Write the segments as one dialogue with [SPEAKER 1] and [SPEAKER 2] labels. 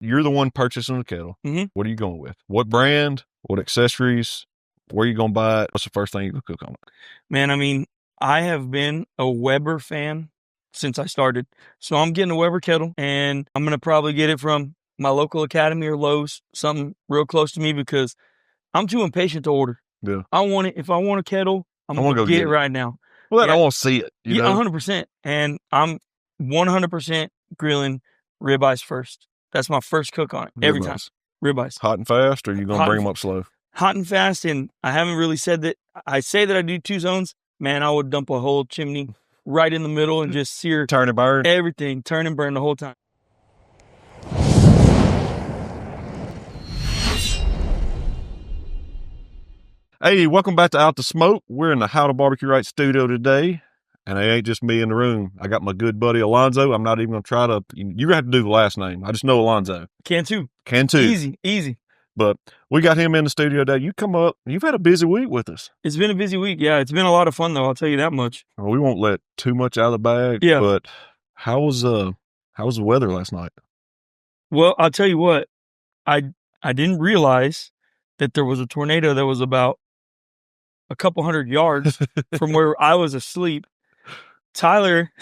[SPEAKER 1] you're the one purchasing the kettle.
[SPEAKER 2] Mm-hmm.
[SPEAKER 1] What are you going with? What brand? What accessories? Where are you going to buy it? What's the first thing you cook on it?
[SPEAKER 2] Man, I mean, I have been a Weber fan since I started. So I'm getting a Weber kettle, and I'm going to probably get it from my local Academy or Lowe's, something real close to me, because I'm too impatient to order.
[SPEAKER 1] Yeah.
[SPEAKER 2] I want it. If I want a kettle, I'm going to get it right now.
[SPEAKER 1] Well, I want to see it. You know?
[SPEAKER 2] 100%. And I'm 100% grilling ribeyes first. That's my first cook on it every time. Ribeyes.
[SPEAKER 1] Hot and fast, or are you going to bring them up slow?
[SPEAKER 2] Hot and fast, and I haven't really said that. I say that I do 2 zones. Man, I would dump a whole chimney right in the middle and just sear.
[SPEAKER 1] Turn and burn?
[SPEAKER 2] Everything. Turn and burn the whole time.
[SPEAKER 1] Hey, welcome back to OutTheSmoke. We're in the HowtoBBQRight studio today, and it ain't just me in the room. I got my good buddy Alonzo. I'm not even going to try to, you're going to have to do the last name. I just know Alonzo.
[SPEAKER 2] Cantu. Easy.
[SPEAKER 1] But we got him in the studio today. You come up, you've had a busy week with us.
[SPEAKER 2] It's been a busy week. Yeah, it's been a lot of fun, though. I'll tell you that much.
[SPEAKER 1] Well, we won't let too much out of the bag.
[SPEAKER 2] Yeah.
[SPEAKER 1] But how was the weather last night?
[SPEAKER 2] Well, I'll tell you what. I didn't realize that there was a tornado that was about a couple hundred yards from where I was asleep. Tyler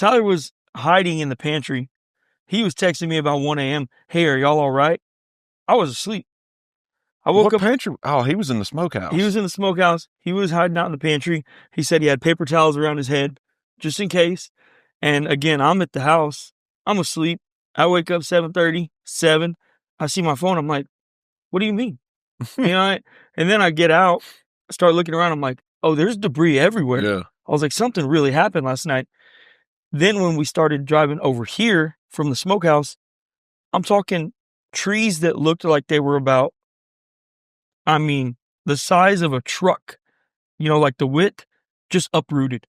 [SPEAKER 2] was hiding in the pantry. He was texting me about 1 a.m. Hey, are y'all all right? I was asleep. I woke up.
[SPEAKER 1] Pantry? Oh, he was in the smokehouse.
[SPEAKER 2] He was in the smokehouse. He was hiding out in the pantry. He said he had paper towels around his head just in case. And again, I'm at the house. I'm asleep. I wake up 7:30, 7. I see my phone. I'm like, what do you mean? You know, and then I get out, start looking around. I'm like, oh, there's debris everywhere.
[SPEAKER 1] Yeah.
[SPEAKER 2] I was like, something really happened last night. Then when we started driving over here from the smokehouse, I'm talking trees that looked like they were about, I mean, the size of a truck, you know, like the width, just uprooted.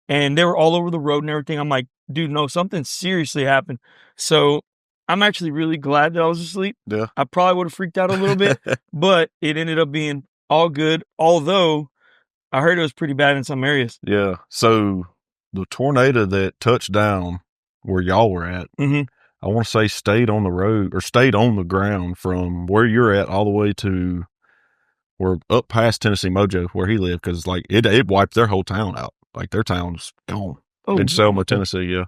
[SPEAKER 2] And they were all over the road and everything. I'm like, dude, no, something seriously happened. So I'm actually really glad that I was asleep.
[SPEAKER 1] Yeah.
[SPEAKER 2] I probably would have freaked out a little bit, but it ended up being all good. Although I heard it was pretty bad in some areas.
[SPEAKER 1] Yeah. So the tornado that touched down where y'all were at, I want to say stayed on the road or stayed on the ground from where you're at all the way to or up past Tennessee Mojo where he lived. Cause like it wiped their whole town out. Like their town's gone in Selma, Tennessee. Yeah.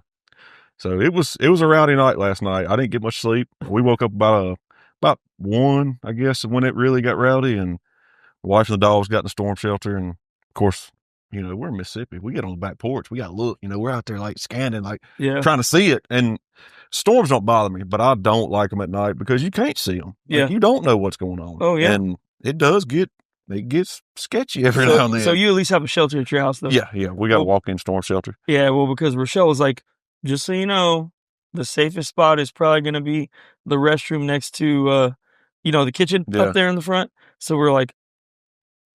[SPEAKER 1] So it was a rowdy night last night. I didn't get much sleep. We woke up about 1, I guess, when it really got rowdy, and the wife and the dogs got in the storm shelter. And of course, you know, we're in Mississippi. We get on the back porch. We got to look, you know, we're out there like scanning, like trying to see it. And storms don't bother me, but I don't like them at night because you can't see them. Like, you don't know what's going on.
[SPEAKER 2] Oh, yeah.
[SPEAKER 1] And it gets sketchy every now and then.
[SPEAKER 2] So you at least have a shelter at your house, though?
[SPEAKER 1] Yeah. We got a walk-in storm shelter.
[SPEAKER 2] Yeah, well, because Rochelle was like, just so you know, the safest spot is probably going to be the restroom next to, you know, the kitchen up there in the front. So we're like,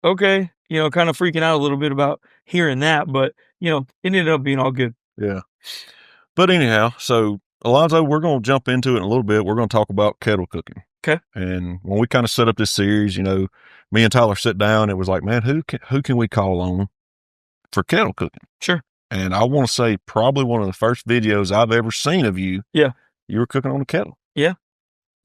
[SPEAKER 2] okay, you know, kind of freaking out a little bit about hearing that, but, you know, it ended up being all good.
[SPEAKER 1] Yeah. But anyhow, so Alonzo, we're going to jump into it in a little bit. We're going to talk about kettle cooking.
[SPEAKER 2] Okay.
[SPEAKER 1] And when we kind of set up this series, you know, me and Tyler sit down, it was like, man, who can we call on for kettle cooking?
[SPEAKER 2] Sure.
[SPEAKER 1] And I want to say probably one of the first videos I've ever seen of you.
[SPEAKER 2] Yeah.
[SPEAKER 1] You were cooking on a kettle.
[SPEAKER 2] Yeah.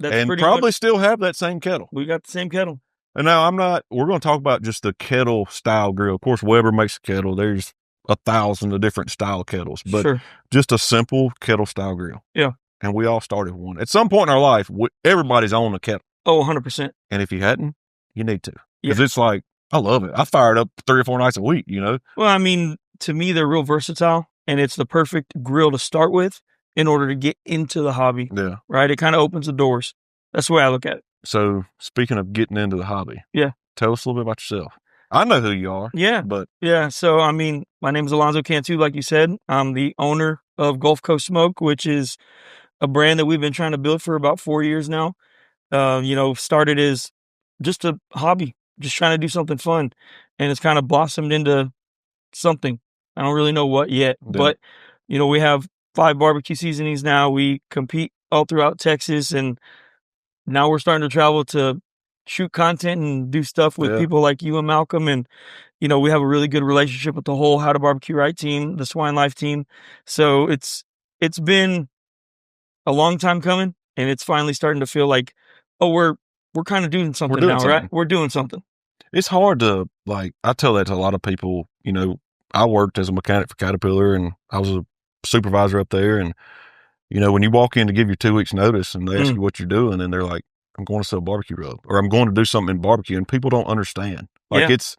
[SPEAKER 1] And probably still have that same kettle.
[SPEAKER 2] We got the same kettle.
[SPEAKER 1] And now we're going to talk about just the kettle style grill. Of course, Weber makes a kettle. There's 1,000 of different style kettles, but just a simple kettle style grill.
[SPEAKER 2] Yeah.
[SPEAKER 1] And we all started one. At some point in our life, everybody's on a kettle.
[SPEAKER 2] Oh, 100%.
[SPEAKER 1] And if you hadn't, you need to. Because it's like, I love it. I fire it up 3 or 4 nights a week, you know?
[SPEAKER 2] Well, I mean, to me, they're real versatile, and it's the perfect grill to start with in order to get into the hobby.
[SPEAKER 1] Yeah.
[SPEAKER 2] Right? It kind of opens the doors. That's the way I look at it.
[SPEAKER 1] So, speaking of getting into the hobby.
[SPEAKER 2] Yeah.
[SPEAKER 1] Tell us a little bit about yourself. I know who you are.
[SPEAKER 2] Yeah.
[SPEAKER 1] But
[SPEAKER 2] yeah. So, I mean, my name is Alonzo Cantu, like you said. I'm the owner of Gulf Coast Smoke, which is a brand that we've been trying to build for about 4 years now. You know, started as just a hobby, just trying to do something fun. And it's kind of blossomed into something. I don't really know what yet, but, you know, we have 5 barbecue seasonings now. We compete all throughout Texas, and now we're starting to travel to shoot content and do stuff with people like you and Malcom. And, you know, we have a really good relationship with the whole HowtoBBQRight team, the Swine Life team. So it's been a long time coming. and it's finally starting to feel like, oh, we're kind of doing something
[SPEAKER 1] doing
[SPEAKER 2] now,
[SPEAKER 1] something.
[SPEAKER 2] right? We're doing something.
[SPEAKER 1] It's hard to, like, I tell that to a lot of people. You know, I worked as a mechanic for Caterpillar, and I was a supervisor up there. And, you know, when you walk in to give your 2 weeks notice and they ask you what you're doing, and they're like, I'm going to sell barbecue rub, or I'm going to do something in barbecue, and people don't understand. Like, it's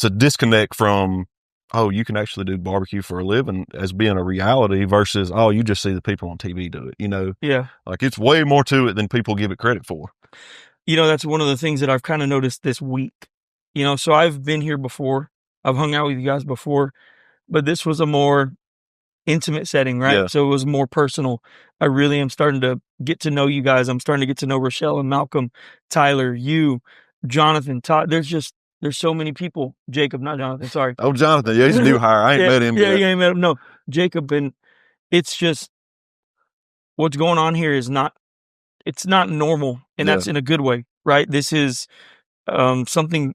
[SPEAKER 1] a disconnect from, oh, you can actually do barbecue for a living as being a reality versus, oh, you just see the people on TV do it, you know?
[SPEAKER 2] Yeah.
[SPEAKER 1] Like, it's way more to it than people give it credit for.
[SPEAKER 2] You know, that's one of the things that I've kind of noticed this week. You know, so I've been here before. I've hung out with you guys before, but this was a more intimate setting, right?
[SPEAKER 1] Yeah.
[SPEAKER 2] So it was more personal. I really am starting to get to know you guys. I'm starting to get to know Rochelle and Malcolm, Tyler, you, Jonathan, Todd. There's so many people. Jacob, not Jonathan, sorry.
[SPEAKER 1] Oh, Jonathan, yeah, he's a new hire. I ain't met him yet.
[SPEAKER 2] Yeah, you ain't met him. No, Jacob. And it's just, what's going on here is it's not normal. And that's in a good way, right? This is something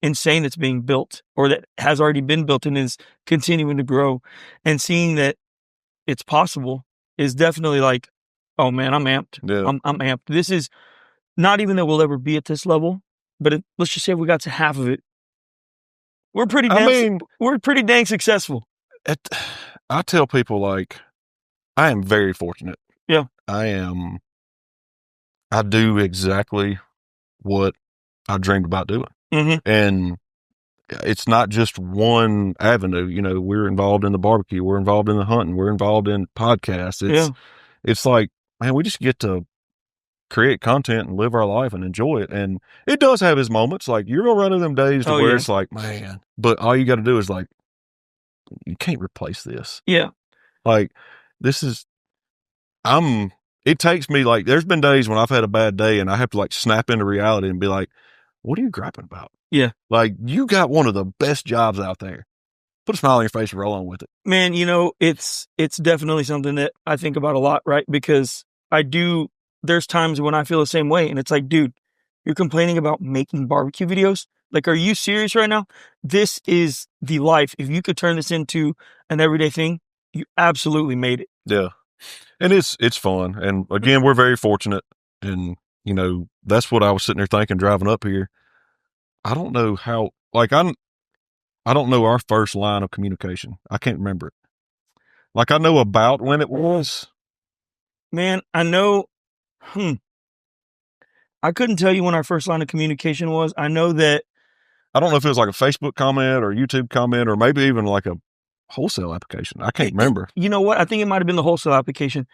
[SPEAKER 2] insane that's being built, or that has already been built and is continuing to grow. And seeing that it's possible is definitely like, oh man, I'm amped.
[SPEAKER 1] Yeah.
[SPEAKER 2] I'm amped. This is not even that we'll ever be at this level, but let's just say we got to half of it. We're pretty dang successful.
[SPEAKER 1] I tell people, like, I am very fortunate.
[SPEAKER 2] Yeah.
[SPEAKER 1] I do exactly what I dreamed about doing. And it's not just one avenue. You know, we're involved in the barbecue, we're involved in the hunting, we're involved in podcasts. It's like, man, we just get to create content and live our life and enjoy it. And it does have its moments. Like, you're gonna run into them days to where it's like, man, but all you got to do is, like, you can't replace this.
[SPEAKER 2] Yeah.
[SPEAKER 1] Like, this is, it takes me, like, there's been days when I've had a bad day and I have to, like, snap into reality and be like, what are you griping about?
[SPEAKER 2] Yeah.
[SPEAKER 1] Like, you got one of the best jobs out there. Put a smile on your face and roll on with it.
[SPEAKER 2] Man, you know, it's definitely something that I think about a lot, right? Because there's times when I feel the same way, and it's like, dude, you're complaining about making barbecue videos? Like, are you serious right now? This is the life. If you could turn this into an everyday thing, you absolutely made it.
[SPEAKER 1] Yeah. And it's fun. And again, we're very fortunate. And, you know, that's what I was sitting there thinking driving up here. I don't know how, like, I don't know our first line of communication. I can't remember it. Like, I know about when it was.
[SPEAKER 2] Man, I know. I couldn't tell you when our first line of communication was. I know that.
[SPEAKER 1] I don't know if it was like a Facebook comment or a YouTube comment or maybe even like a wholesale application. I can't remember.
[SPEAKER 2] You know what? I think it might have been the wholesale application.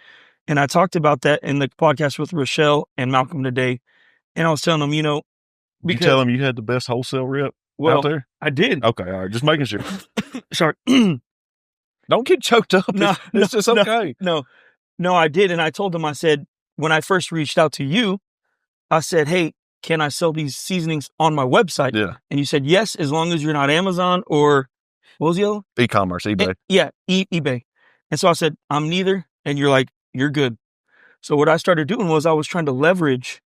[SPEAKER 2] And I talked about that in the podcast with Rochelle and Malcolm today. And I was telling them, you know,
[SPEAKER 1] because, you tell them you had the best wholesale rep out there?
[SPEAKER 2] I did.
[SPEAKER 1] Okay. All right. Just making sure.
[SPEAKER 2] Sorry.
[SPEAKER 1] Don't get choked up. It's just okay.
[SPEAKER 2] No, I did. And I told them, I said, when I first reached out to you, I said, hey, can I sell these seasonings on my website?
[SPEAKER 1] Yeah.
[SPEAKER 2] And you said, yes, as long as you're not Amazon or what was the other?
[SPEAKER 1] E-commerce, eBay.
[SPEAKER 2] eBay. And so I said, I'm neither. And you're like, you're good. So what I started doing was I was trying to leverage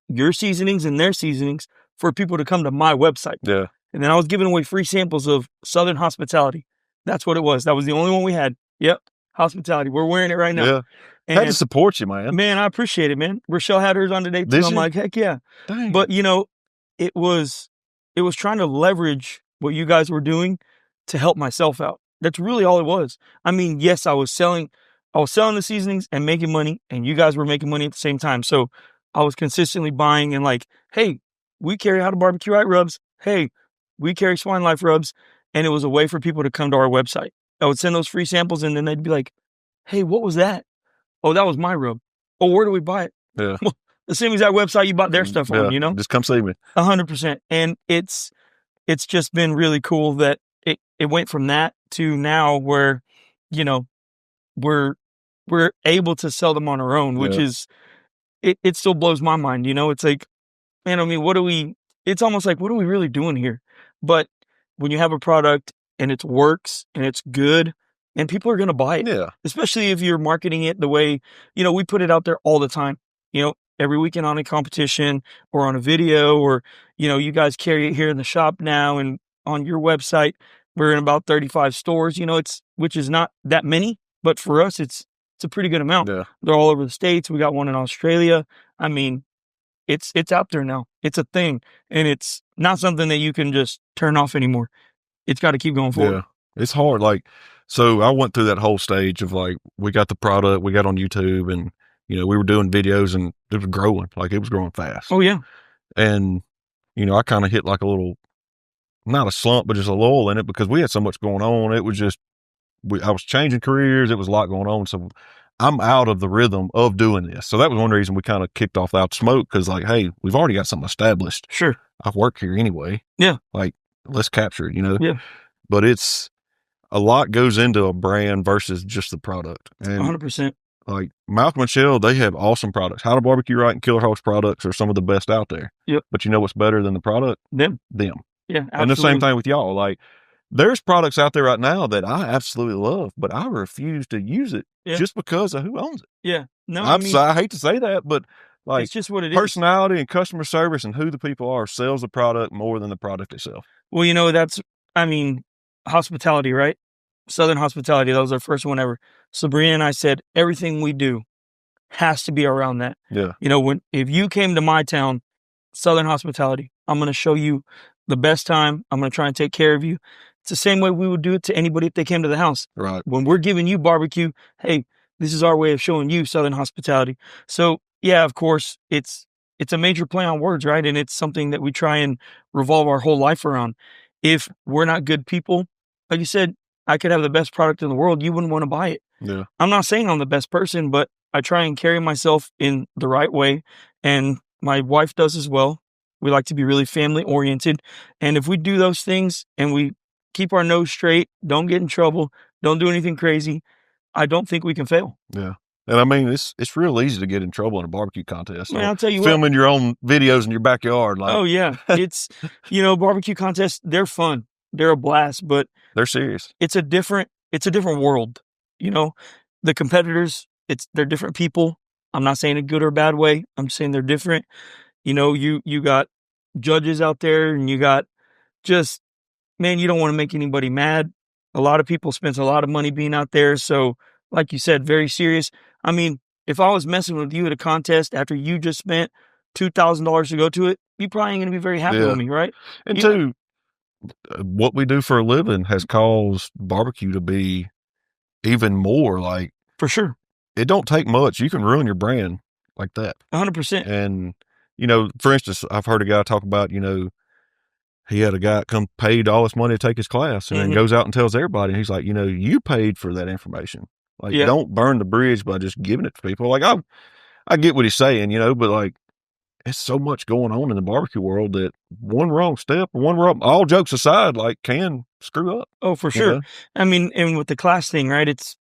[SPEAKER 2] your seasonings and their seasonings for people to come to my website.
[SPEAKER 1] Yeah.
[SPEAKER 2] And then I was giving away free samples of Southern Hospitality. That's what it was. That was the only one we had. Yep. Hospitality. We're wearing it right now.
[SPEAKER 1] Yeah. And had to support you, man.
[SPEAKER 2] Man, I appreciate it, man. Rochelle had hers on today too. I'm like, heck yeah.
[SPEAKER 1] Dang.
[SPEAKER 2] But you know, it was trying to leverage what you guys were doing to help myself out. That's really all it was. I mean, yes, I was selling the seasonings and making money, and you guys were making money at the same time. So I was consistently buying and like, hey, we carry HowtoBBQRight rubs. Hey, we carry Swine Life rubs. And it was a way for people to come to our website. I would send those free samples and then they'd be like, hey, what was that? Oh, that was my rub. Oh, where do we buy it?
[SPEAKER 1] Yeah.
[SPEAKER 2] Well, the same exact website you bought their stuff on, you know?
[SPEAKER 1] Just come see me.
[SPEAKER 2] 100%. And it's just been really cool that it went from that to now where, you know, we're able to sell them on our own, which is, it still blows my mind, you know? It's like, man, I mean, it's almost like, what are we really doing here? But when you have a product and it works and it's good and people are going to buy it, especially if you're marketing it the way, you know, we put it out there all the time, you know, every weekend on a competition or on a video, or, you know, you guys carry it here in the shop now and on your website. We're in about 35 stores, you know, which is not that many, but for us, it's a pretty good amount.
[SPEAKER 1] Yeah.
[SPEAKER 2] They're all over the States. We got one in Australia. I mean, it's out there now. It's a thing, and it's not something that you can just turn off anymore. It's got to keep going forward.
[SPEAKER 1] Yeah. It's hard. Like, so I went through that whole stage of like, we got the product, we got on YouTube, and, you know, we were doing videos and it was growing. Like, it was growing fast.
[SPEAKER 2] Oh, yeah.
[SPEAKER 1] And, you know, I kind of hit like a little, not a slump, but just a lull in it because we had so much going on. It was just, I was changing careers. It was a lot going on. So I'm out of the rhythm of doing this. So that was one reason we kind of kicked off OutTheSmoke because, like, hey, we've already got something established.
[SPEAKER 2] Sure.
[SPEAKER 1] I've worked here anyway.
[SPEAKER 2] Yeah.
[SPEAKER 1] Like, let's capture it, you know?
[SPEAKER 2] Yeah.
[SPEAKER 1] But it's a lot goes into a brand versus just the product. And
[SPEAKER 2] 100%.
[SPEAKER 1] like Malcom and Shell, they have awesome products. HowtoBBQRight and Killer Host products are some of the best out there.
[SPEAKER 2] Yep.
[SPEAKER 1] But you know what's better than the product?
[SPEAKER 2] Them.
[SPEAKER 1] Yeah,
[SPEAKER 2] absolutely.
[SPEAKER 1] And the same thing with y'all. Like, there's products out there right now that I absolutely love, but I refuse to use it just because of who owns it.
[SPEAKER 2] Yeah. No,
[SPEAKER 1] I hate to say that, but like,
[SPEAKER 2] it's just what it is.
[SPEAKER 1] Personality and customer service and who the people are sells the product more than the product itself.
[SPEAKER 2] Well, you know, hospitality, right? Southern hospitality. That was our first one ever. Sabrina and I said, everything we do has to be around that.
[SPEAKER 1] Yeah.
[SPEAKER 2] You know, if you came to my town, Southern hospitality, I'm going to show you the best time. I'm going to try and take care of you. It's the same way we would do it to anybody if they came to the house.
[SPEAKER 1] Right.
[SPEAKER 2] When we're giving you barbecue, hey, this is our way of showing you Southern hospitality. So yeah, of course, it's a major play on words, right? And it's something that we try and revolve our whole life around. If we're not good people, like you said, I could have the best product in the world. You wouldn't want to buy it.
[SPEAKER 1] Yeah.
[SPEAKER 2] I'm not saying I'm the best person, but I try and carry myself in the right way. And my wife does as well. We like to be really family oriented. And if we do those things and we keep our nose straight, don't get in trouble, don't do anything crazy, I don't think we can fail.
[SPEAKER 1] Yeah. And I mean, it's real easy to get in trouble in a barbecue contest.
[SPEAKER 2] Man, I'll tell you
[SPEAKER 1] filming your own videos in your backyard. Like,
[SPEAKER 2] oh yeah. It's, barbecue contests, they're fun. They're a blast, but
[SPEAKER 1] they're serious.
[SPEAKER 2] It's a different world. You know, the competitors, they're different people. I'm not saying a good or bad way. I'm saying they're different. You know, you got judges out there and you got just, man, you don't want to make anybody mad. A lot of people spend a lot of money being out there. So like you said, very serious. I mean, if I was messing with you at a contest after you just spent $2,000 to go to it, you probably ain't going to be very happy with me, right?
[SPEAKER 1] And two, what we do for a living has caused barbecue to be even more like,
[SPEAKER 2] for sure.
[SPEAKER 1] It don't take much. You can ruin your brand like that.
[SPEAKER 2] 100%.
[SPEAKER 1] And, for instance, I've heard a guy talk about, he had a guy come paid all this money to take his class and then goes out and tells everybody. And he's like, you paid for that information. Like, don't burn the bridge by just giving it to people. Like, I get what he's saying, but like, it's so much going on in the barbecue world that one wrong step, all jokes aside, like, can screw up.
[SPEAKER 2] Oh, for sure. I mean, and with the class thing, right?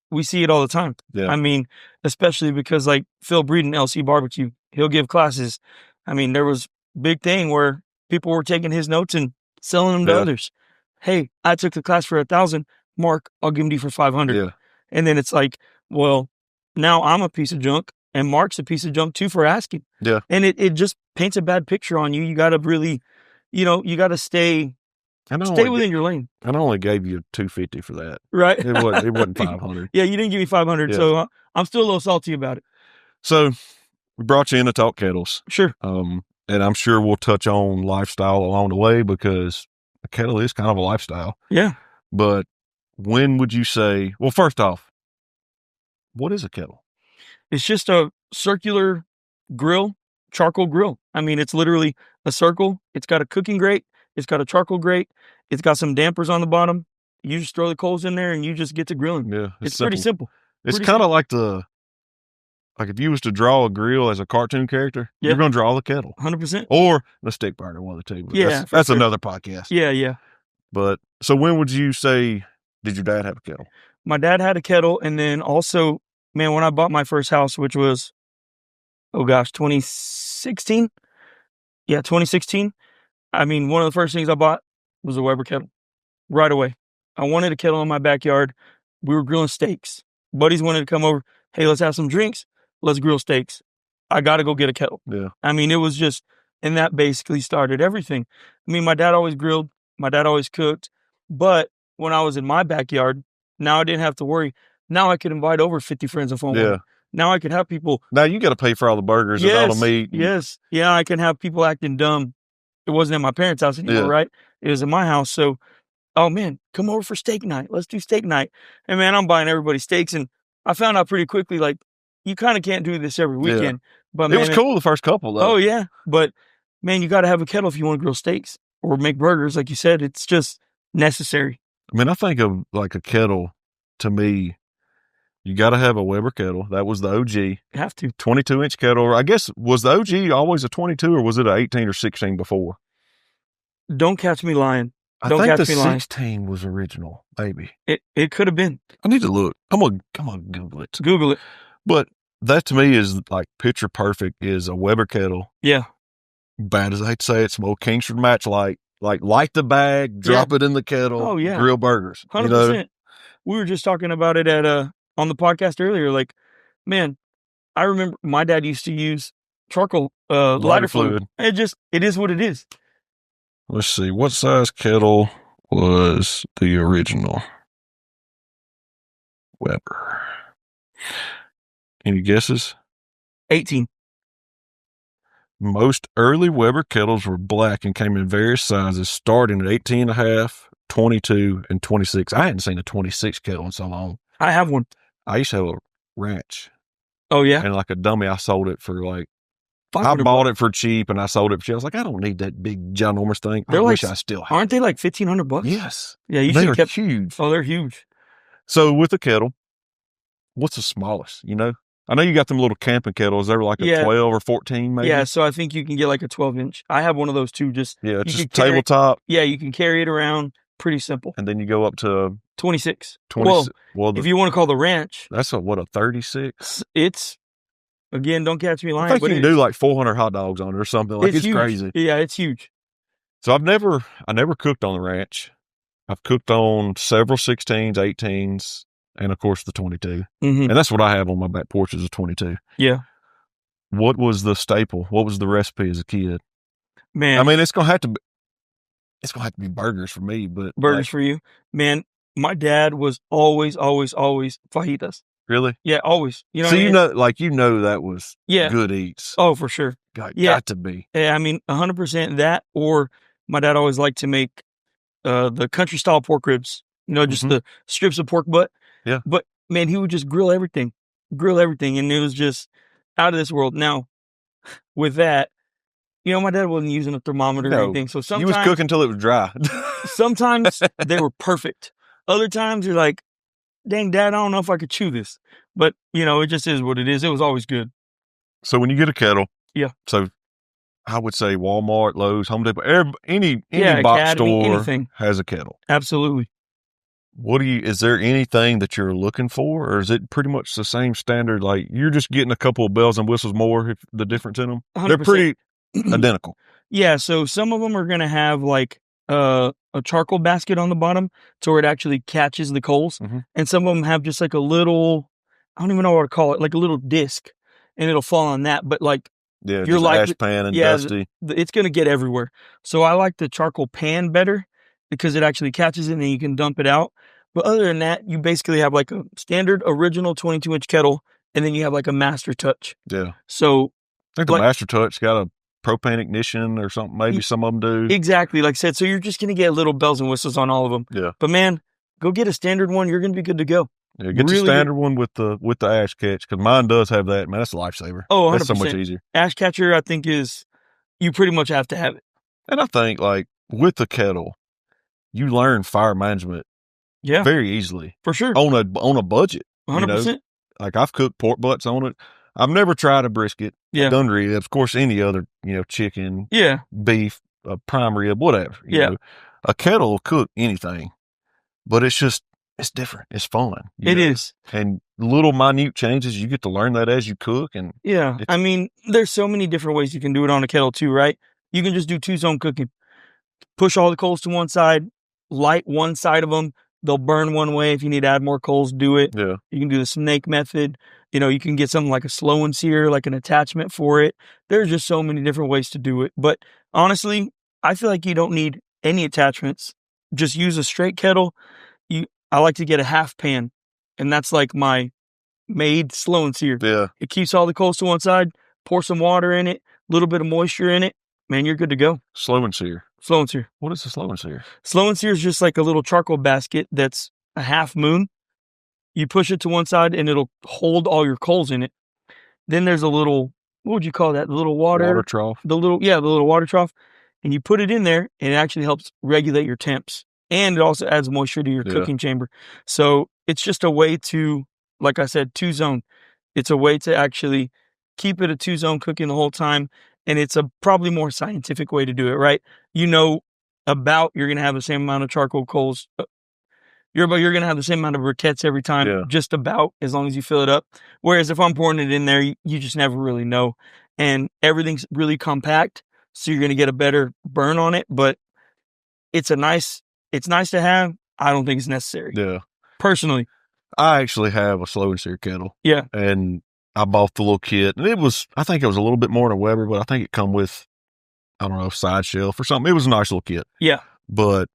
[SPEAKER 2] We see it all the time.
[SPEAKER 1] Yeah.
[SPEAKER 2] I mean, especially because like Phil Breeden, LC Barbecue, he'll give classes. I mean, there was a big thing where people were taking his notes and selling them to others. Hey, I took the class for 1,000. Mark, I'll give them to you for 500.
[SPEAKER 1] Yeah.
[SPEAKER 2] And then it's like, well, now I'm a piece of junk and Mark's a piece of junk too for asking.
[SPEAKER 1] Yeah.
[SPEAKER 2] And it just paints a bad picture on you. You got to really, you got to stay within your lane.
[SPEAKER 1] And I only gave you $250 for that.
[SPEAKER 2] Right.
[SPEAKER 1] It wasn't $500.
[SPEAKER 2] Yeah, you didn't give me $500. Yeah. So I'm still a little salty about it.
[SPEAKER 1] So we brought you in to talk kettles.
[SPEAKER 2] Sure.
[SPEAKER 1] And I'm sure we'll touch on lifestyle along the way because a kettle is kind of a lifestyle.
[SPEAKER 2] Yeah.
[SPEAKER 1] But when would you say, well, first off, what is a kettle?
[SPEAKER 2] It's just a circular grill, charcoal grill. I mean, it's literally a circle. It's got a cooking grate. It's got a charcoal grate. It's got some dampers on the bottom. You just throw the coals in there and you just get to grilling.
[SPEAKER 1] Yeah.
[SPEAKER 2] It's pretty simple.
[SPEAKER 1] It's kind of like if you was to draw a grill as a cartoon character, you're going to draw the kettle.
[SPEAKER 2] 100%.
[SPEAKER 1] Or the stick burner, one of the two.
[SPEAKER 2] Yeah.
[SPEAKER 1] That's another podcast.
[SPEAKER 2] Yeah, yeah.
[SPEAKER 1] But so when would you say, did your dad have a kettle?
[SPEAKER 2] My dad had a kettle. And then also, man, when I bought my first house, which was, 2016. Yeah, 2016. I mean, one of the first things I bought was a Weber kettle right away. I wanted a kettle in my backyard. We were grilling steaks. Buddies wanted to come over. Hey, let's have some drinks. Let's grill steaks. I got to go get a kettle.
[SPEAKER 1] Yeah.
[SPEAKER 2] I mean, it was just, and that basically started everything. I mean, my dad always grilled. My dad always cooked. But when I was in my backyard, now I didn't have to worry. Now I could invite over 50 friends if I want. Now I could have people.
[SPEAKER 1] Now you got to pay for all the burgers and all the meat.
[SPEAKER 2] Yes. Yeah, I can have people acting dumb. It wasn't at my parents' house anymore, right? It was at my house. So, oh man, come over for steak night. Let's do steak night. And man, I'm buying everybody steaks. And I found out pretty quickly, like, you kind of can't do this every weekend. But man,
[SPEAKER 1] it was cool the first couple, though.
[SPEAKER 2] Oh, yeah. But man, you got to have a kettle if you want to grill steaks or make burgers. Like you said, it's just necessary.
[SPEAKER 1] I mean, I think of like a kettle, to me, you got to have a Weber kettle. That was the OG. You
[SPEAKER 2] have to.
[SPEAKER 1] 22-inch kettle. I guess, was the OG always a 22 or was it an 18 or 16 before?
[SPEAKER 2] Don't catch me lying.
[SPEAKER 1] I think the 16 was original, maybe.
[SPEAKER 2] It could have been.
[SPEAKER 1] I need to look. I'm gonna Google it.
[SPEAKER 2] Google it.
[SPEAKER 1] But that to me is like picture perfect is a Weber kettle.
[SPEAKER 2] Yeah.
[SPEAKER 1] Bad as I hate to say it, some old Kingsford match light the bag, drop it in the kettle, grill burgers.
[SPEAKER 2] 100%.
[SPEAKER 1] You know?
[SPEAKER 2] We were just talking about it at on the podcast earlier. Like, man, I remember my dad used to use charcoal lighter fluid. It is what it is.
[SPEAKER 1] Let's see. What size kettle was the original Weber? Any guesses?
[SPEAKER 2] 18.
[SPEAKER 1] Most early Weber kettles were black and came in various sizes, starting at 18.5, 22, and 26. I hadn't seen a 26 kettle in so long.
[SPEAKER 2] I have one.
[SPEAKER 1] I used to have a ranch.
[SPEAKER 2] Oh, yeah?
[SPEAKER 1] And like a dummy, I sold it for like, I bought it for cheap and I sold it for cheap. I was like, I don't need that big, ginormous thing. I wish I still had.
[SPEAKER 2] Aren't they like $1,500?
[SPEAKER 1] Yes.
[SPEAKER 2] Yeah, you
[SPEAKER 1] should have kept huge.
[SPEAKER 2] Oh, they're huge.
[SPEAKER 1] So with the kettle, what's the smallest, you know? I know you got them little camping kettles. They were like a 12 or 14 maybe.
[SPEAKER 2] Yeah, so I think you can get like a 12-inch. I have one of those too. Just
[SPEAKER 1] tabletop.
[SPEAKER 2] You can carry it around. Pretty simple.
[SPEAKER 1] And then you go up to
[SPEAKER 2] 26.
[SPEAKER 1] 26.
[SPEAKER 2] Well, if you want to call the ranch.
[SPEAKER 1] That's a 36?
[SPEAKER 2] It's, again, don't catch me lying.
[SPEAKER 1] I think you can do like 400 hot dogs on it or something. Like it's crazy.
[SPEAKER 2] Yeah, it's huge.
[SPEAKER 1] So I never cooked on the ranch. I've cooked on several 16s, 18s, and of course the 22.
[SPEAKER 2] Mm-hmm.
[SPEAKER 1] And that's what I have on my back porch is a 22.
[SPEAKER 2] Yeah.
[SPEAKER 1] What was the staple? What was the recipe as a kid?
[SPEAKER 2] Man.
[SPEAKER 1] I mean, it's going to have to be burgers for me, but
[SPEAKER 2] burgers for you, man. My dad was always fajitas.
[SPEAKER 1] Really?
[SPEAKER 2] Yeah, always. You know.
[SPEAKER 1] So that was good eats.
[SPEAKER 2] Oh, for sure.
[SPEAKER 1] Got to be.
[SPEAKER 2] Yeah, I mean, 100% that. Or my dad always liked to make the country style pork ribs. You know, just the strips of pork butt.
[SPEAKER 1] Yeah.
[SPEAKER 2] But man, he would just grill everything, and it was just out of this world. Now, with that, you know, my dad wasn't using a thermometer or anything, so sometimes
[SPEAKER 1] he was cooking until it was dry.
[SPEAKER 2] Sometimes they were perfect. Other times you're like, dang, Dad, I don't know if I could chew this. But, you know, it just is what it is. It was always good.
[SPEAKER 1] So when you get a kettle,
[SPEAKER 2] so
[SPEAKER 1] I would say Walmart, Lowe's, Home Depot, any box
[SPEAKER 2] Academy,
[SPEAKER 1] store
[SPEAKER 2] anything.
[SPEAKER 1] Has a kettle.
[SPEAKER 2] Absolutely.
[SPEAKER 1] Is there anything that you're looking for, or is it pretty much the same standard? Like you're just getting a couple of bells and whistles more, if the difference in them?
[SPEAKER 2] 100%.
[SPEAKER 1] They're pretty identical.
[SPEAKER 2] Yeah. So some of them are going to have like a charcoal basket on the bottom to where it actually catches the coals.
[SPEAKER 1] Mm-hmm.
[SPEAKER 2] And some of them have just like a little, I don't even know what to call it, like a little disc, and it'll fall on that. But like,
[SPEAKER 1] you're like ash pan and dusty.
[SPEAKER 2] It's going to get everywhere. So I like the charcoal pan better because it actually catches it and you can dump it out. But other than that, you basically have like a standard original 22-inch kettle, and then you have like a master touch.
[SPEAKER 1] Yeah.
[SPEAKER 2] So
[SPEAKER 1] I think the master touch got a propane ignition or something. Maybe some of them do.
[SPEAKER 2] Exactly. Like I said, so you're just going to get little bells and whistles on all of them.
[SPEAKER 1] Yeah.
[SPEAKER 2] But man, go get a standard one. You're going to be good to go.
[SPEAKER 1] Yeah, get the standard one with the ash catch, because mine does have that. Man, that's a lifesaver.
[SPEAKER 2] Oh, 100%.
[SPEAKER 1] That's so much easier.
[SPEAKER 2] Ash catcher, I think, you pretty much have to have it.
[SPEAKER 1] And I think like with the kettle, you learn fire management very easily.
[SPEAKER 2] For sure.
[SPEAKER 1] On a budget.
[SPEAKER 2] 100%.
[SPEAKER 1] You know? Like I've cooked pork butts on it. I've never tried a brisket.
[SPEAKER 2] Yeah.
[SPEAKER 1] I've done ribs. Of course, any other, chicken, beef, prime rib, whatever. You know. A kettle will cook anything, but it's different. It's fun.
[SPEAKER 2] It is.
[SPEAKER 1] And little minute changes, you get to learn that as you cook. And
[SPEAKER 2] I mean, there's so many different ways you can do it on a kettle too, right? You can just do 2-zone cooking. Push all the coals to one side, light one side of them. They'll burn one way. If you need to add more coals, do it.
[SPEAKER 1] Yeah.
[SPEAKER 2] You can do the snake method. You can get something like a slow and sear, like an attachment for it. There's just so many different ways to do it. But honestly, I feel like you don't need any attachments. Just use a straight kettle. I like to get a half pan. and that's like my made slow and sear.
[SPEAKER 1] Yeah.
[SPEAKER 2] It keeps all the coals to one side, pour some water in it, a little bit of moisture in it, man, you're good to go.
[SPEAKER 1] Slow and sear.
[SPEAKER 2] Slow and sear.
[SPEAKER 1] What is a slow and sear?
[SPEAKER 2] Slow and sear is just like a little charcoal basket that's a half moon. You push it to one side and it'll hold all your coals in it. Then there's a little, what would you call that? The little water
[SPEAKER 1] trough.
[SPEAKER 2] The little water trough. And you put it in there and it actually helps regulate your temps. And it also adds moisture to your cooking chamber. So it's just a way to, like I said, 2-zone. It's a way to actually keep it a 2-zone cooking the whole time. And it's a probably more scientific way to do it, right? You know about you're going to have the same amount of charcoal coals. You're going to have the same amount of briquettes every time, just about, as long as you fill it up. Whereas if I'm pouring it in there, you just never really know. And everything's really compact, so you're going to get a better burn on it. But it's nice to have. I don't think it's necessary.
[SPEAKER 1] Yeah.
[SPEAKER 2] Personally.
[SPEAKER 1] I actually have a slow and sear kettle.
[SPEAKER 2] Yeah.
[SPEAKER 1] And I bought the little kit. And I think it was a little bit more than a Weber, but I think it come with, I don't know, side shelf or something. It was a nice little kit.
[SPEAKER 2] Yeah.
[SPEAKER 1] But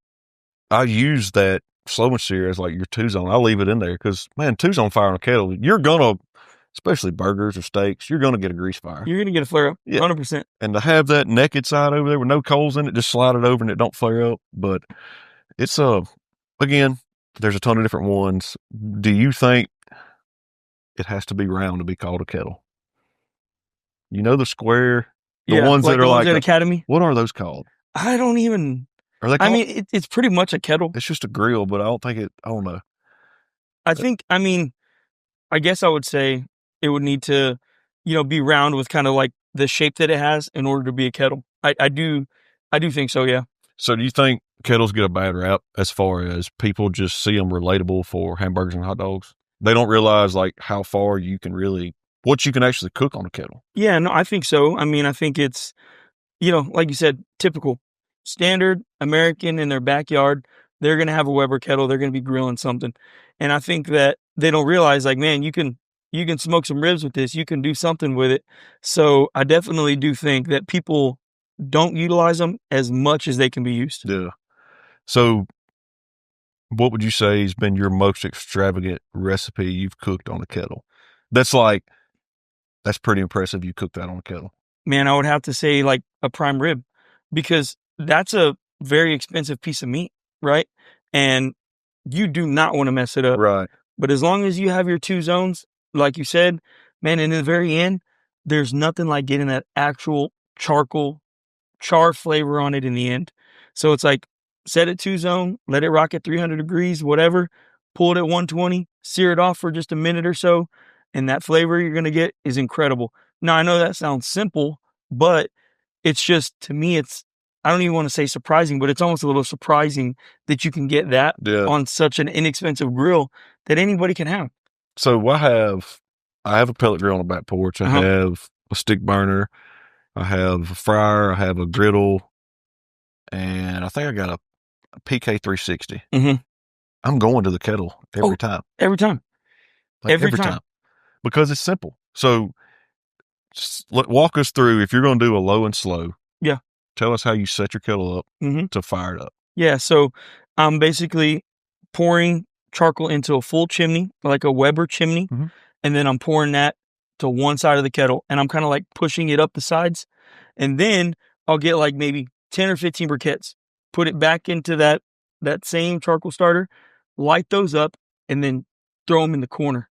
[SPEAKER 1] I use that slow and sear as like your 2-zone. I'll leave it in there because, man, 2-zone fire on a kettle, you're going to, especially burgers or steaks, you're going to get a grease fire.
[SPEAKER 2] You're going to get a flare up, 100%.
[SPEAKER 1] And to have that naked side over there with no coals in it, just slide it over and it don't flare up. But it's, again, there's a ton of different ones. Do you think it has to be round to be called a kettle? You know the square? The ones that are like
[SPEAKER 2] Academy?
[SPEAKER 1] What are those called?
[SPEAKER 2] I don't even...
[SPEAKER 1] Are they called?
[SPEAKER 2] I mean, it's pretty much a kettle.
[SPEAKER 1] It's just a grill, but I don't know.
[SPEAKER 2] I guess I would say it would need to, be round with kind of like the shape that it has in order to be a kettle. I do think so, yeah.
[SPEAKER 1] So do you think kettles get a bad rap as far as people just see them relatable for hamburgers and hot dogs? They don't realize like how far what you can actually cook on a kettle.
[SPEAKER 2] Yeah, no, I think so. I mean, I think it's, like you said, typical. Standard American in their backyard, they're going to have a Weber kettle. They're going to be grilling something. And I think that they don't realize, like, man, you can smoke some ribs with this. You can do something with it. So I definitely do think that people don't utilize them as much as they can be used.
[SPEAKER 1] Yeah. So what would you say has been your most extravagant recipe you've cooked on a kettle? That's pretty impressive you cooked that on a kettle.
[SPEAKER 2] Man, I would have to say like a prime rib, because that's a very expensive piece of meat, right? And you do not want to mess it up.
[SPEAKER 1] Right.
[SPEAKER 2] But as long as you have your 2 zones, like you said, man, and in the very end, there's nothing like getting that actual char flavor on it in the end. So it's like, set it 2-zone, let it rock at 300 degrees, whatever, pull it at 120, sear it off for just a minute or so, and that flavor you're going to get is incredible. Now, I know that sounds simple, but it's just, to me, I don't even want to say surprising, but it's almost a little surprising that you can get that on such an inexpensive grill that anybody can have.
[SPEAKER 1] So I have a pellet grill on the back porch. I have a stick burner. I have a fryer. I have a griddle. And I think I got a PK 360.
[SPEAKER 2] Mm-hmm.
[SPEAKER 1] I'm going to the kettle every time.
[SPEAKER 2] Every time.
[SPEAKER 1] Like every time. Because it's simple. So walk us through, if you're going to do a low and slow.
[SPEAKER 2] Yeah.
[SPEAKER 1] Tell us how you set your kettle up to fire it up.
[SPEAKER 2] Yeah, so I'm basically pouring charcoal into a full chimney, like a Weber chimney, and then I'm pouring that to one side of the kettle, and I'm kind of like pushing it up the sides, and then I'll get like maybe 10 or 15 briquettes, put it back into that same charcoal starter, light those up, and then throw them in the corner.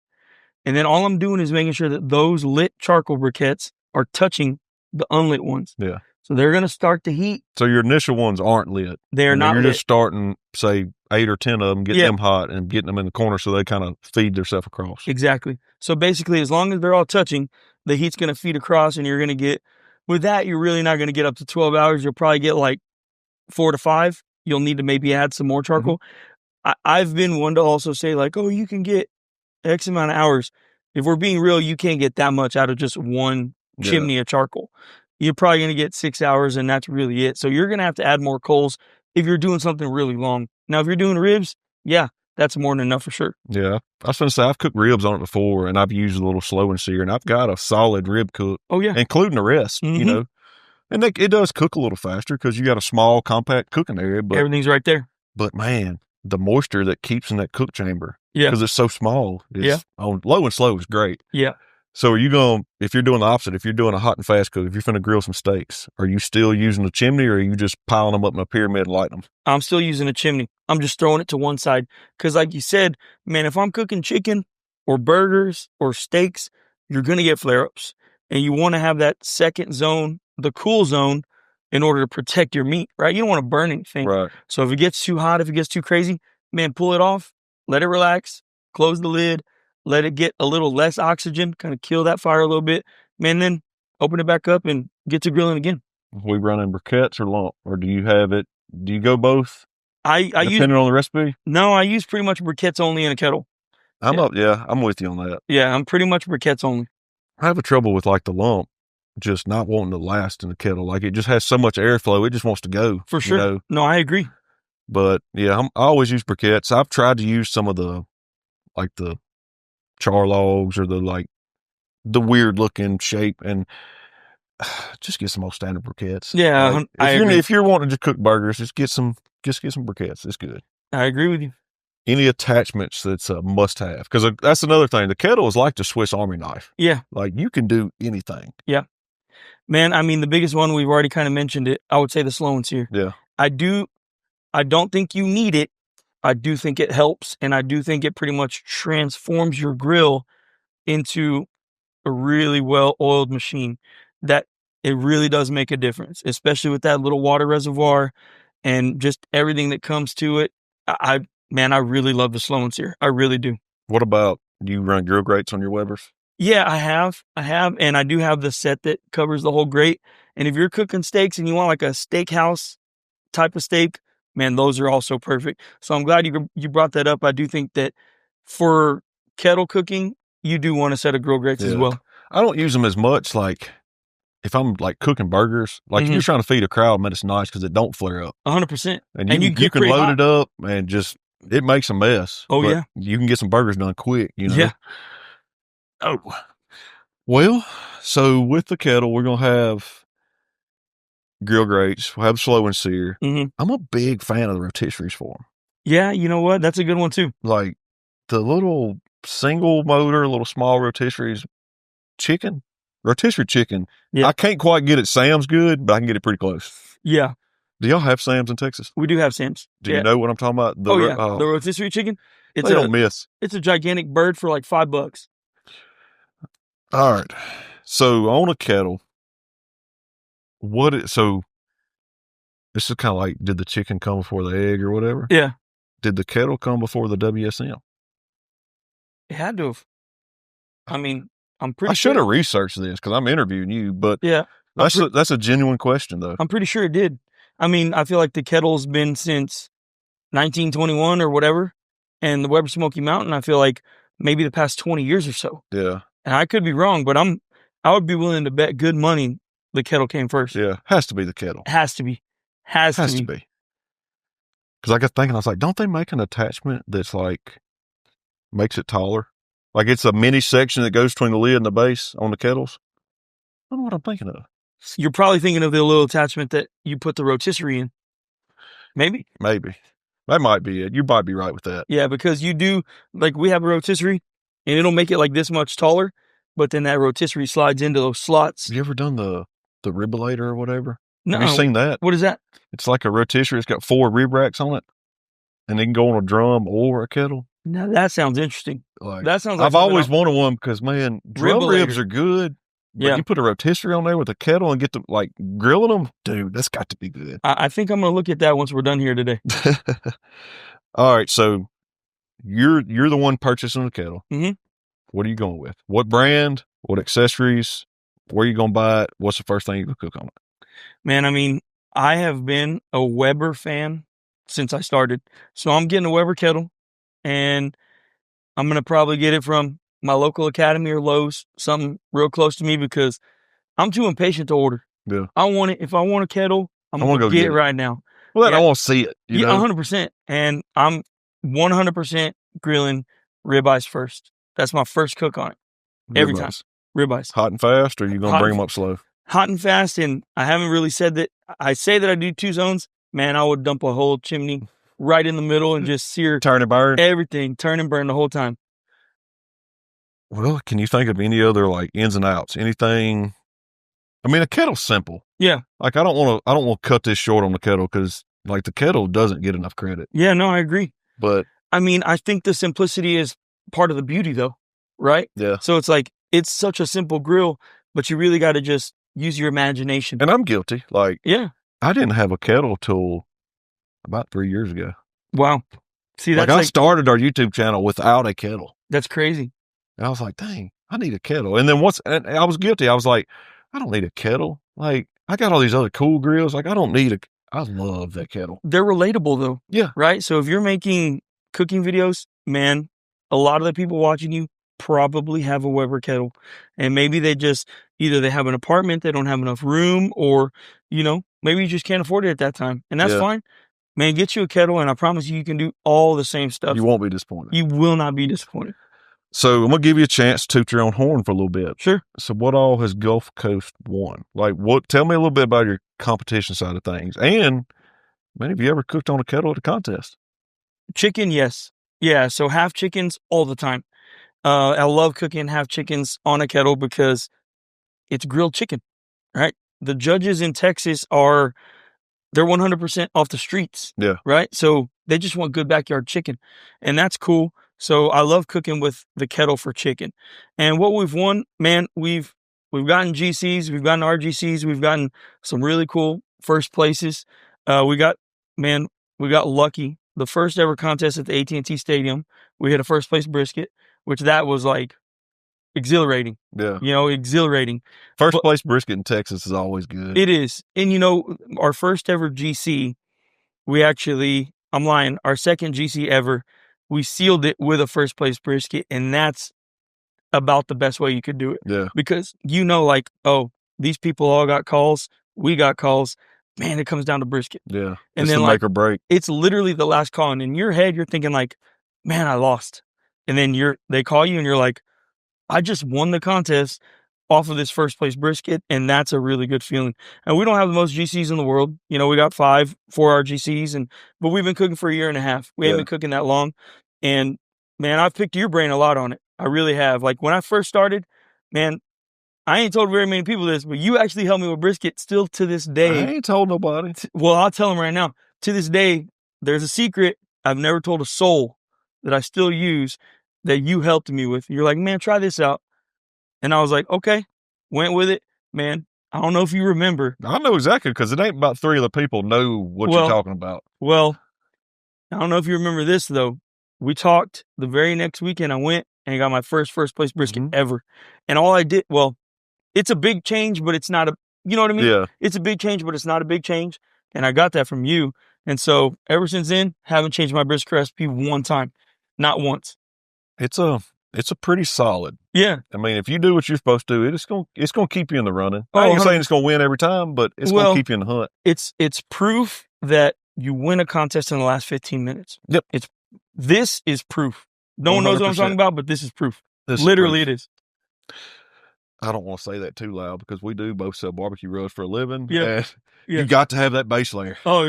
[SPEAKER 2] And then all I'm doing is making sure that those lit charcoal briquettes are touching the unlit ones.
[SPEAKER 1] Yeah.
[SPEAKER 2] So they're going to start to heat.
[SPEAKER 1] So your initial ones aren't lit.
[SPEAKER 2] They're not lit.
[SPEAKER 1] You're just starting, say, 8 or 10 of them, getting them hot and getting them in the corner so they kind of feed themselves across.
[SPEAKER 2] Exactly. So basically, as long as they're all touching, the heat's going to feed across, and you're going to get, with that, you're really not going to get up to 12 hours. You'll probably get like 4 to 5. You'll need to maybe add some more charcoal. I've been one to also say like, oh, you can get X amount of hours. If we're being real, you can't get that much out of just one chimney of charcoal. You're probably going to get 6 hours, and that's really it. So you're going to have to add more coals if you're doing something really long. Now, if you're doing ribs, that's more than enough for sure.
[SPEAKER 1] Yeah. I was going to say, I've cooked ribs on it before, and I've used a little slow and sear, and I've got a solid rib cook.
[SPEAKER 2] Oh, yeah.
[SPEAKER 1] Including the rest, you know. And it does cook a little faster because you got a small, compact cooking area. But
[SPEAKER 2] everything's right there.
[SPEAKER 1] But, man, the moisture that keeps in that cook chamber.
[SPEAKER 2] Yeah.
[SPEAKER 1] Because it's so small. It's on low and slow is great.
[SPEAKER 2] Yeah.
[SPEAKER 1] So are you going, if you're doing the opposite, if you're doing a hot and fast cook, if you're finna grill some steaks, are you still using the chimney or are you just piling them up in a pyramid and lighting them?
[SPEAKER 2] I'm still using a chimney. I'm just throwing it to one side. Because like you said, man, if I'm cooking chicken or burgers or steaks, you're going to get flare-ups. And you want to have that second zone, the cool zone, in order to protect your meat, right? You don't want to burn anything.
[SPEAKER 1] Right.
[SPEAKER 2] So if it gets too hot, if it gets too crazy, man, pull it off, let it relax, close the lid, let it get a little less oxygen, kind of kill that fire a little bit, man, then open it back up and get to grilling again.
[SPEAKER 1] We running briquettes or lump, or do you have it? Do you go both? Depending on the recipe?
[SPEAKER 2] No, I use pretty much briquettes only in a kettle.
[SPEAKER 1] I'm with you on that.
[SPEAKER 2] Yeah, I'm pretty much briquettes only.
[SPEAKER 1] I have a trouble with like the lump just not wanting to last in the kettle. Like it just has so much airflow, it just wants to go.
[SPEAKER 2] For sure.
[SPEAKER 1] You know?
[SPEAKER 2] No, I agree.
[SPEAKER 1] But yeah, I always use briquettes. I've tried to use some of the like the char logs or the weird looking shape and just get some old standard briquettes.
[SPEAKER 2] Yeah,
[SPEAKER 1] like,
[SPEAKER 2] agree.
[SPEAKER 1] If you're wanting to cook burgers, just get some briquettes. It's good.
[SPEAKER 2] I agree with you.
[SPEAKER 1] Any attachments that's a must have, because that's another thing. The kettle is like the Swiss Army knife.
[SPEAKER 2] Yeah,
[SPEAKER 1] like you can do anything.
[SPEAKER 2] Yeah, man. I mean, the biggest one we've already kind of mentioned it. I would say the slow and sear.
[SPEAKER 1] Yeah,
[SPEAKER 2] I don't think you need it. I do think it helps, and I do think it pretty much transforms your grill into a really well-oiled machine. That it really does make a difference, especially with that little water reservoir and just everything that comes to it. I really love the slow and sear. I really do.
[SPEAKER 1] What about, do you run grill grates on your Webers?
[SPEAKER 2] Yeah, I have, and I do have the set that covers the whole grate. And if you're cooking steaks and you want like a steakhouse type of steak, man, those are also perfect. So I'm glad you brought that up. I do think that for kettle cooking, you do want a set of grill grates as well.
[SPEAKER 1] I don't use them as much. Like if I'm like cooking burgers, like if you're trying to feed a crowd, man, it's nice because it don't flare up.
[SPEAKER 2] 100%.
[SPEAKER 1] And you can load it up and just, it makes a mess.
[SPEAKER 2] Oh, yeah.
[SPEAKER 1] You can get some burgers done quick, you know?
[SPEAKER 2] Yeah.
[SPEAKER 1] Oh, well, so with the kettle, we're going to have grill grates. We'll have slow and sear.
[SPEAKER 2] Mm-hmm.
[SPEAKER 1] I'm a big fan of the rotisseries for them.
[SPEAKER 2] Yeah, you know what? That's a good one too.
[SPEAKER 1] Like the little single motor, little small rotisserie chicken. Yeah. I can't quite get it Sam's good, but I can get it pretty close.
[SPEAKER 2] Yeah.
[SPEAKER 1] Do y'all have Sam's in Texas?
[SPEAKER 2] We do have Sam's.
[SPEAKER 1] Do you know what I'm talking about?
[SPEAKER 2] The rotisserie chicken.
[SPEAKER 1] They don't miss.
[SPEAKER 2] It's a gigantic bird for like $5.
[SPEAKER 1] All right. So on a kettle, so this is kind of like, did the chicken come before the egg or whatever?
[SPEAKER 2] Yeah.
[SPEAKER 1] Did the kettle come before the WSM?
[SPEAKER 2] It had to have. I mean, I
[SPEAKER 1] should have researched this because I'm interviewing you, but
[SPEAKER 2] yeah,
[SPEAKER 1] that's a genuine question though.
[SPEAKER 2] I'm pretty sure it did. I mean, I feel like the kettle's been since 1921 or whatever, and the Weber Smoky Mountain, I feel like maybe the past 20 years or so.
[SPEAKER 1] Yeah.
[SPEAKER 2] And I could be wrong, but I would be willing to bet good money the kettle came first.
[SPEAKER 1] Yeah, has to be the kettle.
[SPEAKER 2] Has to be. Has to be.
[SPEAKER 1] Because I got thinking, I was like, don't they make an attachment that's like makes it taller? Like it's a mini section that goes between the lid and the base on the kettles. I don't know what I'm thinking of.
[SPEAKER 2] You're probably thinking of the little attachment that you put the rotisserie in. Maybe. That might be it. You might be right with that. Yeah, because you do, like we have a rotisserie and it'll make it like this much taller, but then that rotisserie slides into those slots.
[SPEAKER 1] Have you ever done the ribulator or whatever?
[SPEAKER 2] No.
[SPEAKER 1] Have you seen that?
[SPEAKER 2] What is that?
[SPEAKER 1] It's like a rotisserie. It's got 4 rib racks on it, and they can go on a drum or a kettle.
[SPEAKER 2] Now that sounds interesting. That sounds. Like
[SPEAKER 1] I've always wanted one because man, drum ribs are good. But you put a rotisserie on there with a kettle and get to like grilling them, dude. That's got to be good.
[SPEAKER 2] I think I'm gonna look at that once we're done here today.
[SPEAKER 1] All right, so you're the one purchasing the kettle.
[SPEAKER 2] Mm-hmm.
[SPEAKER 1] What are you going with? What brand? What accessories? Where are you going to buy it? What's the first thing you can cook on it?
[SPEAKER 2] Man, I mean, I have been a Weber fan since I started. So I'm getting a Weber kettle, and I'm going to probably get it from my local Academy or Lowe's, something real close to me, because I'm too impatient to order.
[SPEAKER 1] Yeah.
[SPEAKER 2] I want it. If I want a kettle, I'm going to get it right now.
[SPEAKER 1] Well, I want to see it. You know?
[SPEAKER 2] 100%. And I'm 100% grilling ribeyes first. That's my first cook on it. Every time. Ribeyes.
[SPEAKER 1] Hot and fast, or are you going to bring them up slow?
[SPEAKER 2] Hot and fast, and I haven't really said that. I say that I do 2 zones. Man, I would dump a whole chimney right in the middle and just sear
[SPEAKER 1] turn and burn
[SPEAKER 2] everything, turn and burn the whole time.
[SPEAKER 1] Well, can you think of any other like ins and outs? Anything? I mean, a kettle's simple.
[SPEAKER 2] Yeah.
[SPEAKER 1] Like I don't want to cut this short on the kettle because like the kettle doesn't get enough credit.
[SPEAKER 2] Yeah, no, I agree.
[SPEAKER 1] But
[SPEAKER 2] I mean, I think the simplicity is part of the beauty though, right?
[SPEAKER 1] Yeah.
[SPEAKER 2] So it's like, it's such a simple grill, but you really got to just use your imagination.
[SPEAKER 1] And I'm guilty. Like,
[SPEAKER 2] yeah,
[SPEAKER 1] I didn't have a kettle till about 3 years ago.
[SPEAKER 2] Wow. See, that's
[SPEAKER 1] I started our YouTube channel without a kettle.
[SPEAKER 2] That's crazy.
[SPEAKER 1] And I was like, dang, I need a kettle. And then and I was guilty. I was like, I don't need a kettle. Like, I got all these other cool grills. Like, I don't need I love that kettle.
[SPEAKER 2] They're relatable though.
[SPEAKER 1] Yeah.
[SPEAKER 2] Right? So if you're making cooking videos, man, a lot of the people watching you probably have a Weber kettle. And maybe they just, either they have an apartment, they don't have enough room, or, maybe you just can't afford it at that time. And that's fine. Man, get you a kettle, and I promise you can do all the same stuff.
[SPEAKER 1] You won't be disappointed.
[SPEAKER 2] You will not be disappointed.
[SPEAKER 1] So I'm going to give you a chance to toot your own horn for a little bit.
[SPEAKER 2] Sure.
[SPEAKER 1] So what all has Gulf Coast won? Like, tell me a little bit about your competition side of things. And, man, have you ever cooked on a kettle at a contest?
[SPEAKER 2] Chicken, yes. Yeah, so half chickens all the time. I love cooking half chickens on a kettle because it's grilled chicken, right? The judges in Texas they're 100% off the streets.
[SPEAKER 1] Yeah.
[SPEAKER 2] Right? So they just want good backyard chicken, and that's cool. So I love cooking with the kettle for chicken. And what we've won, man, we've gotten GCs, we've gotten RGCs, we've gotten some really cool first places. We got lucky. The first ever contest at the AT&T Stadium, we hit a first place brisket, which that was like exhilarating.
[SPEAKER 1] Yeah.
[SPEAKER 2] Exhilarating.
[SPEAKER 1] First place brisket in Texas is always good.
[SPEAKER 2] It is. And our first ever GC, I'm lying, our second GC ever, we sealed it with a first place brisket, and that's about the best way you could do it.
[SPEAKER 1] Yeah.
[SPEAKER 2] Because like, oh, these people all got calls, we got calls. Man, it comes down to brisket.
[SPEAKER 1] Yeah.
[SPEAKER 2] And
[SPEAKER 1] it's
[SPEAKER 2] then
[SPEAKER 1] make or break.
[SPEAKER 2] It's literally the last call. And in your head, you're thinking like, man, I lost. And then they call you and you're like, I just won the contest off of this first place brisket. And that's a really good feeling. And we don't have the most GCs in the world. We got 4 RGCs, but we've been cooking for a year and a half. We haven't been cooking that long. And man, I've picked your brain a lot on it. I really have. Like when I first started, man, I ain't told very many people this, but you actually helped me with brisket still to this day.
[SPEAKER 1] I ain't told nobody.
[SPEAKER 2] Well, I'll tell them right now. To this day, there's a secret I've never told a soul that I still use that you helped me with. You're like, man, try this out. And I was like, okay, went with it. Man, I don't know if you remember.
[SPEAKER 1] I know exactly, because it ain't about 3 other people know what you're talking about.
[SPEAKER 2] Well, I don't know if you remember this, though. We talked the very next weekend. I went and got my first place brisket ever. And all I did, it's a big change, but it's not you know what I mean?
[SPEAKER 1] Yeah.
[SPEAKER 2] It's a big change, but it's not a big change. And I got that from you. And so ever since then, haven't changed my brisket recipe one time. Not once.
[SPEAKER 1] It's a pretty solid.
[SPEAKER 2] Yeah.
[SPEAKER 1] I mean, if you do what you're supposed to do, it's gonna keep you in the running. I ain't saying it's gonna win every time, but it's gonna keep you in the hunt.
[SPEAKER 2] It's proof that you win a contest in the last 15 minutes.
[SPEAKER 1] Yep.
[SPEAKER 2] This is proof. No one knows what I'm talking about, but this is proof. Literally, it is.
[SPEAKER 1] I don't want to say that too loud because we do both sell barbecue rubs for a living.
[SPEAKER 2] Yeah.
[SPEAKER 1] And you got to have that base layer.
[SPEAKER 2] Oh,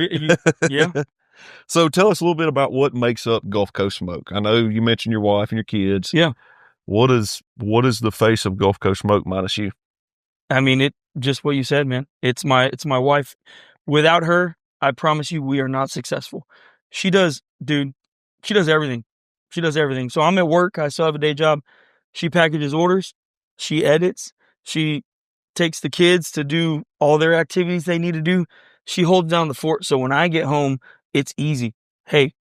[SPEAKER 2] yeah.
[SPEAKER 1] So tell us a little bit about what makes up Gulf Coast Smoke. I know you mentioned your wife and your kids.
[SPEAKER 2] Yeah.
[SPEAKER 1] What is the face of Gulf Coast Smoke minus you?
[SPEAKER 2] I mean, just what you said, man. It's my wife. Without her, I promise you, we are not successful. She does everything. She does everything. So I'm at work. I still have a day job. She packages orders. She edits. She takes the kids to do all their activities they need to do. She holds down the fort. So when I get home, it's easy. Hey,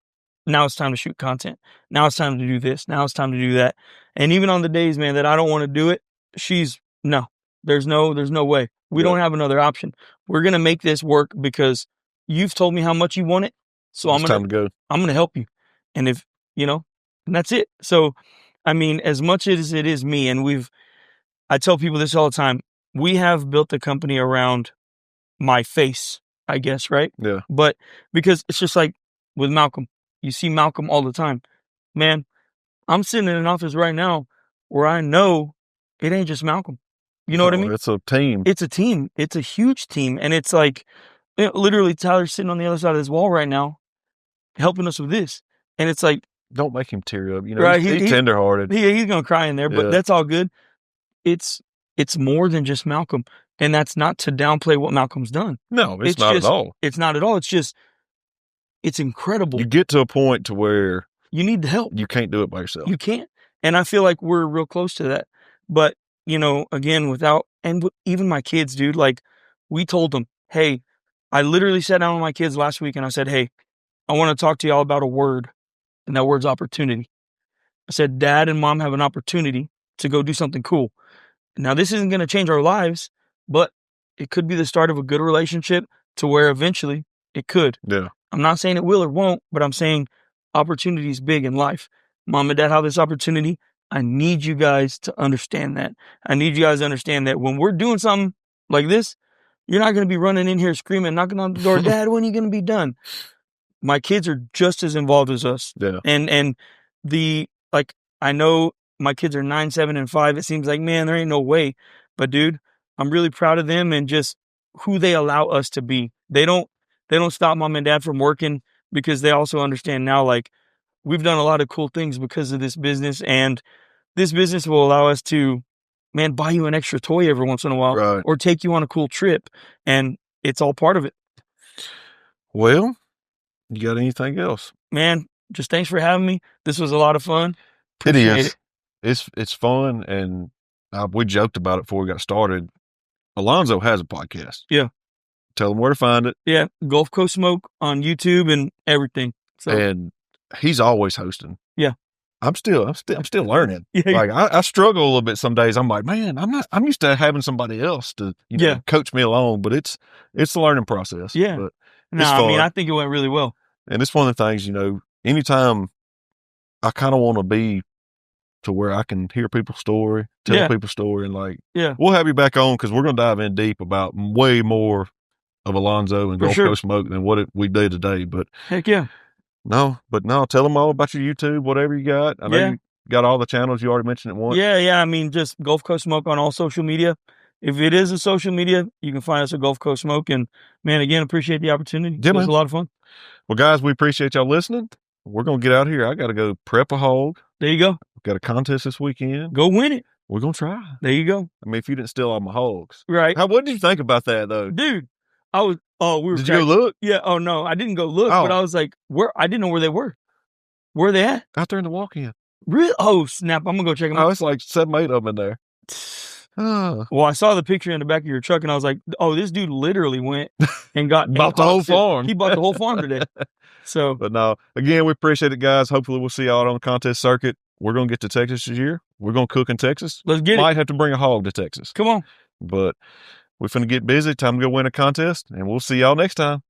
[SPEAKER 2] now it's time to shoot content. Now it's time to do this. Now it's time to do that. And even on the days, man, that I don't want to do it, there's no way. We don't have another option. We're going to make this work because you've told me how much you want it. So I'm going to help you. And and that's it. So, I mean, as much as it is me, and I tell people this all the time, we have built the company around my face, I guess, right?
[SPEAKER 1] Yeah.
[SPEAKER 2] But because it's just like with Malcom, you see Malcom all the time. Man, I'm sitting in an office right now where I know it ain't just Malcom. You know what I mean?
[SPEAKER 1] It's a team.
[SPEAKER 2] It's a team. It's a huge team. And it's like, literally Tyler's sitting on the other side of this wall right now. helping us with this. And it's like,
[SPEAKER 1] don't make him tear up. You know,
[SPEAKER 2] right,
[SPEAKER 1] he's tenderhearted.
[SPEAKER 2] He's going to cry in there, but that's all good. It's more than just Malcolm. And that's not to downplay what Malcolm's done.
[SPEAKER 1] No, it's not at all.
[SPEAKER 2] It's not at all. It's just, it's incredible.
[SPEAKER 1] You get to a point to where
[SPEAKER 2] you need the help.
[SPEAKER 1] You can't do it by yourself.
[SPEAKER 2] You can't. And I feel like we're real close to that. But, you know, again, even my kids, dude, like we told them, hey, I literally sat down with my kids last week and I said, hey, I want to talk to y'all about a word. And that word's opportunity. I said, Dad and Mom have an opportunity to go do something cool. Now, this isn't going to change our lives, but it could be the start of a good relationship to where eventually it could.
[SPEAKER 1] Yeah.
[SPEAKER 2] I'm not saying it will or won't, but I'm saying opportunity is big in life. Mom and Dad have this opportunity. I need you guys to understand that. I need you guys to understand that when we're doing something like this, you're not going to be running in here screaming, knocking on the door, Dad, when are you going to be done? My kids are just as involved as us.
[SPEAKER 1] Yeah.
[SPEAKER 2] And I know my kids are 9, 7, and 5. It seems like, man, there ain't no way. But dude, I'm really proud of them and just who they allow us to be. They don't stop Mom and Dad from working because they also understand now, like, we've done a lot of cool things because of this business, and this business will allow us to, man, buy you an extra toy every once in a while,
[SPEAKER 1] right,
[SPEAKER 2] or take you on a cool trip, and it's all part of it.
[SPEAKER 1] Well, you got anything else?
[SPEAKER 2] Man, just thanks for having me. This was a lot of fun.
[SPEAKER 1] Appreciate it. It's fun, and we joked about it before we got started. Alonzo has a podcast.
[SPEAKER 2] Yeah.
[SPEAKER 1] Tell them where to find it.
[SPEAKER 2] Yeah, Gulf Coast Smoke on YouTube and everything. So.
[SPEAKER 1] And he's always hosting.
[SPEAKER 2] Yeah.
[SPEAKER 1] I'm still learning. Yeah. Like I struggle a little bit some days. I'm like, man, I'm used to having somebody else to coach me along, but it's a learning process.
[SPEAKER 2] Yeah.
[SPEAKER 1] But
[SPEAKER 2] I think it went really well.
[SPEAKER 1] And it's one of the things, anytime I kind of want to be to where I can hear people's story, tell people's story, and we'll have you back on because we're going to dive in deep about way more of Alonzo and Gulf Coast Smoke than what we did today. But
[SPEAKER 2] heck yeah.
[SPEAKER 1] No, tell them all about your YouTube, whatever you got. I know you got all the channels you already mentioned at once.
[SPEAKER 2] Yeah. I mean, just Gulf Coast Smoke on all social media. If it is a social media, you can find us at Gulf Coast Smoke. And man, again, appreciate the opportunity. It was a lot of fun.
[SPEAKER 1] Well, guys, we appreciate y'all listening. We're going to get out of here. I got to go prep a hog.
[SPEAKER 2] There you go.
[SPEAKER 1] We've got a contest this weekend.
[SPEAKER 2] Go win it.
[SPEAKER 1] We're going to try.
[SPEAKER 2] There you go.
[SPEAKER 1] I mean, if you didn't steal all my hogs.
[SPEAKER 2] Right.
[SPEAKER 1] What did you think about that, though?
[SPEAKER 2] Dude,
[SPEAKER 1] Did you go look?
[SPEAKER 2] Yeah. Oh, no, I didn't go look, but I was like, I didn't know where they were. Where are they at?
[SPEAKER 1] Out there in the walk-in.
[SPEAKER 2] Really? Oh, snap. I'm going to go check them out.
[SPEAKER 1] Oh, it's like 7, 8 of them in there.
[SPEAKER 2] Well, I saw the picture in the back of your truck, and I was like, oh, this dude literally went and bought
[SPEAKER 1] the whole farm.
[SPEAKER 2] He bought the whole farm today. So,
[SPEAKER 1] but no, again, we appreciate it, guys. Hopefully we'll see y'all on the contest circuit. We're going to get to Texas this year. We're going to cook in Texas.
[SPEAKER 2] Let's get it.
[SPEAKER 1] Might have to bring a hog to Texas.
[SPEAKER 2] Come on.
[SPEAKER 1] But we're finna get busy. Time to go win a contest, and we'll see y'all next time.